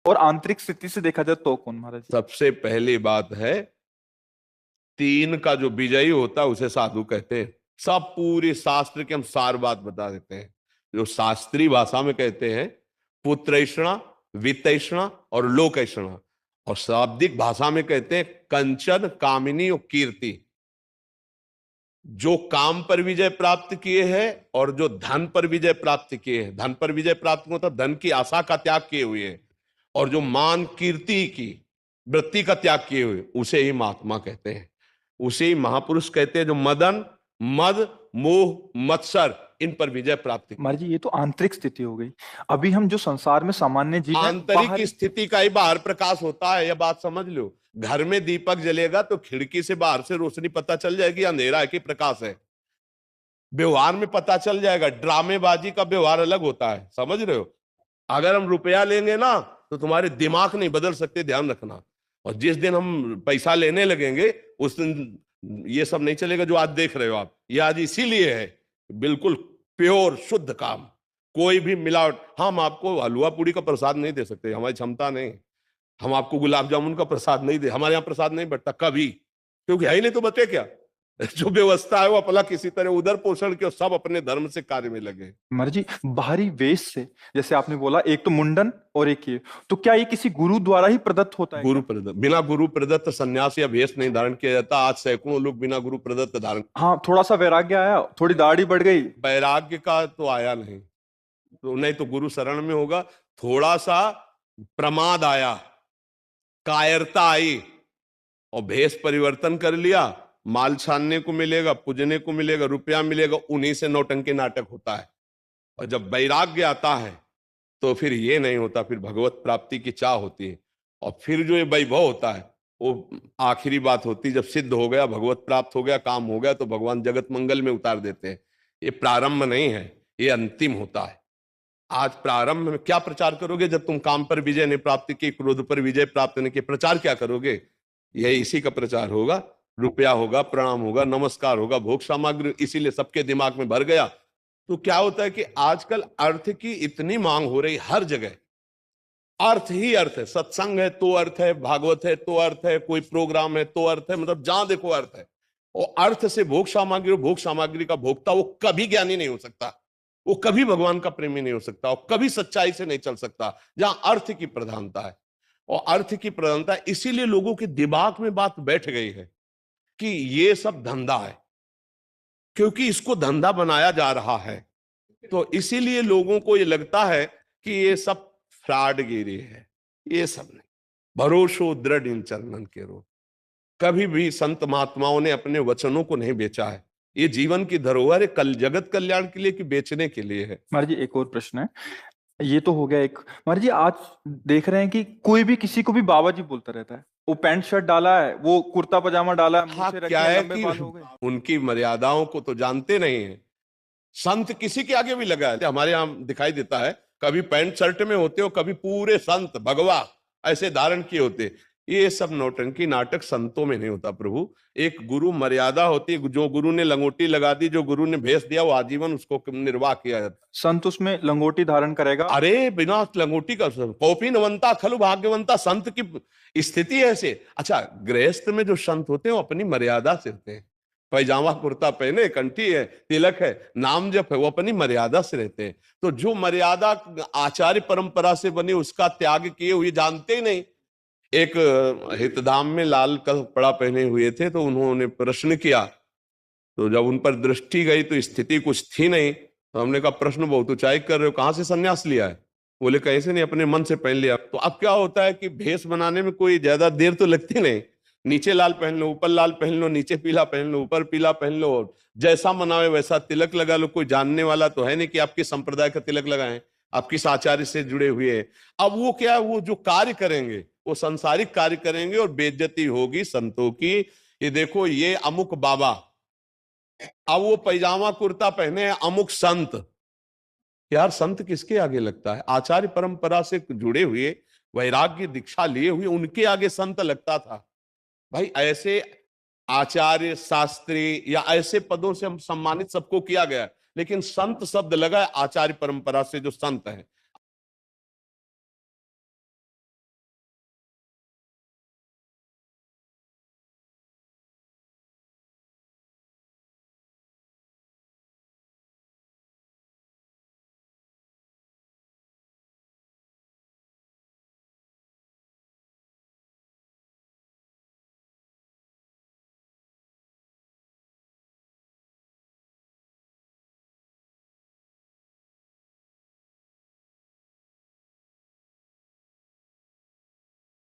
और आंतरिक स्थिति से देखा जाए तो कौन महाराज? सबसे पहली बात है, तीन का जो विजयी होता है उसे साधु कहते हैं। सब पूरी शास्त्र के हम सार बात बता देते हैं। जो शास्त्रीय भाषा में कहते हैं पुत्रैषणा, वित्तैषणा और लोकैषणा, और शाब्दिक भाषा में कहते हैं कंचन, कामिनी और कीर्ति। जो काम पर विजय प्राप्त किए हैं और जो धन पर विजय प्राप्त किए हैं, धन पर विजय प्राप्त मतलब धन की आशा का त्याग किए हुए हैं, और जो मान कीर्ति की वृत्ति का त्याग किए हुए, उसे ही महात्मा कहते हैं, उसे ही महापुरुष कहते हैं। जो मदन, मद, मोह, मत्सर, इन पर विजय प्राप्त की। महाराज जी ये तो आंतरिक स्थिति हो गई। अभी हम जो संसार में सामान्य जीव हैं, आंतरिक स्थिति का ही बाहर प्रकाश होता है, यह बात समझ लो। घर में दीपक जलेगा तो खिड़की से बाहर से रोशनी पता चल जाएगी अंधेरा है कि प्रकाश है। व्यवहार में पता चल जाएगा। ड्रामेबाजी का व्यवहार अलग होता है, समझ रहे हो। अगर हम रुपया लेंगे ना तो तुम्हारे दिमाग नहीं बदल सकते, ध्यान रखना। और जिस दिन हम पैसा लेने लगेंगे उस दिन ये सब नहीं चलेगा जो आज देख रहे हो आप। ये आज इसीलिए है बिल्कुल प्योर शुद्ध काम, कोई भी मिलावट। हम आपको हलवा पूड़ी का प्रसाद नहीं दे सकते, हमारी क्षमता नहीं। हम आपको गुलाब जामुन का प्रसाद नहीं दे, हमारे यहाँ प्रसाद नहीं बटता कभी, क्योंकि है ही नहीं तो बचे क्या। जो व्यवस्था है वो अपना किसी तरह उधर पोषण के, सब अपने धर्म से कार्य में लगे। महाराज जी बाहरी वेश से, जैसे आपने बोला एक तो मुंडन और एक ये, तो क्या ये किसी गुरु द्वारा ही प्रदत्त होता है? गुरु प्रदत्त, बिना गुरु प्रदत्त सन्यास या भेष नहीं धारण किया जाता। आज सैकड़ों लोग बिना गुरु प्रदत्त धारण। हाँ, थोड़ा सा वैराग्य आया, थोड़ी दाढ़ी बढ़ गई, वैराग्य का तो आया नहीं, तो नहीं तो गुरु शरण में होगा। थोड़ा सा प्रमाद आया, कायरता आई, और भेष परिवर्तन कर लिया। माल छानने को मिलेगा, पूजने को मिलेगा, रुपया मिलेगा, उन्हीं से नौटंकी नाटक होता है। और जब वैराग्य आता है तो फिर ये नहीं होता, फिर भगवत प्राप्ति की चाह होती है। और फिर जो ये वैभव होता है वो आखिरी बात होती है। जब सिद्ध हो गया, भगवत प्राप्त हो गया, काम हो गया, तो भगवान जगत मंगल में उतार देते हैं। ये प्रारंभ नहीं है, ये अंतिम होता है। आज प्रारंभ में क्या प्रचार करोगे जब तुम काम पर विजय नहीं प्राप्त की, क्रोध पर विजय प्राप्त नहीं की, प्रचार क्या करोगे? यही इसी का प्रचार होगा। रुपया होगा, प्रणाम होगा, नमस्कार होगा, भोग सामग्री, इसीलिए सबके दिमाग में भर गया। तो क्या होता है कि आजकल अर्थ की इतनी मांग हो रही हर जगह। अर्थ ही अर्थ है, सत्संग है तो अर्थ है, भागवत है तो अर्थ है, कोई प्रोग्राम है तो अर्थ है, मतलब जहां देखो अर्थ है। और अर्थ से भोग सामग्री, भोग सामग्री का भोक्ता वो कभी ज्ञानी नहीं हो सकता, वो कभी भगवान का प्रेमी नहीं हो सकता, और कभी सच्चाई से नहीं चल सकता जहां अर्थ की प्रधानता है। और अर्थ की प्रधानता, इसीलिए लोगों के दिमाग में बात बैठ गई है कि ये सब धंधा है, क्योंकि इसको धंधा बनाया जा रहा है। तो इसीलिए लोगों को ये लगता है कि ये सब फ्रॉडगिरी है। ये सब नहीं, भरोसो दृढ़ इन चरणन के रो। कभी भी संत महात्माओं ने अपने वचनों को नहीं बेचा है। ये जीवन की धरोहर है, कल जगत कल्याण के लिए कि बेचने के लिए है। महाराज जी एक और प्रश्न है, ये तो हो गया एक। महाराज जी आज देख रहे हैं कि कोई भी किसी को भी बाबा जी बोलता रहता है। वो पैंट शर्ट डाला है, वो कुर्ता पजामा डाला है, हाँ, मूछें रखी क्या हैं, है लंबे कि बाल हो गए। उनकी मर्यादाओं को तो जानते नहीं है। संत किसी के आगे भी लगा है, हमारे यहाँ दिखाई देता है, कभी पैंट शर्ट में होते हो, कभी पूरे संत भगवा ऐसे धारण किए होते। ये सब नौटंकी नाटक संतों में नहीं होता प्रभु। एक गुरु मर्यादा होती है, जो गुरु ने लंगोटी लगा दी, जो गुरु ने भेष दिया, वो आजीवन उसको निर्वाह किया जाता। संत उसमें लंगोटी धारण करेगा? अरे बिना लंगोटी का कौपी नवंता खलु भाग्यवंता, संत की स्थिति ऐसे। अच्छा, गृहस्थ में जो संत होते हैं वो अपनी मर्यादा से होते हैं। पैजामा कुर्ता पहने, कंठी है, तिलक है, नाम जप है, वो अपनी मर्यादा से रहते हैं। तो जो मर्यादा आचार्य परंपरा से बनी उसका त्याग किए हुए जानते ही नहीं। एक हितधाम में लाल कपड़ा पहने हुए थे, तो उन्होंने प्रश्न किया, तो जब उन पर दृष्टि गई तो स्थिति कुछ थी नहीं। तो हमने कहा प्रश्न बहुत ऊंचाई कर रहे हो, कहां से सन्यास लिया है? बोले कहीं से नहीं, अपने मन से पहन लिया। तो अब क्या होता है कि भेष बनाने में कोई ज्यादा देर तो लगती नहीं। नीचे लाल पहन लो, ऊपर लाल पहन लो, नीचे पीला पहन लो, ऊपर पीला पहन लो, जैसा मनावे वैसा तिलक लगा लो। कोई जानने वाला तो है नहीं कि आपके संप्रदाय का तिलक लगाएं, आप किस आचार्य से जुड़े हुए हैं। अब वो क्या है, वो जो कार्य करेंगे वो संसारिक कार्य करेंगे और बेइज्जती होगी संतों की। ये देखो, ये अमुक बाबा, अब वो पैजामा कुर्ता पहने अमुक संत। यार संत किसके आगे लगता है? आचार्य परंपरा से जुड़े हुए, वैराग्य दीक्षा लिए हुए, उनके आगे संत लगता था। भाई ऐसे आचार्य, शास्त्री या ऐसे पदों से हम सम्मानित सबको किया गया, लेकिन संत शब्द लगा आचार्य परंपरा से जो संत है।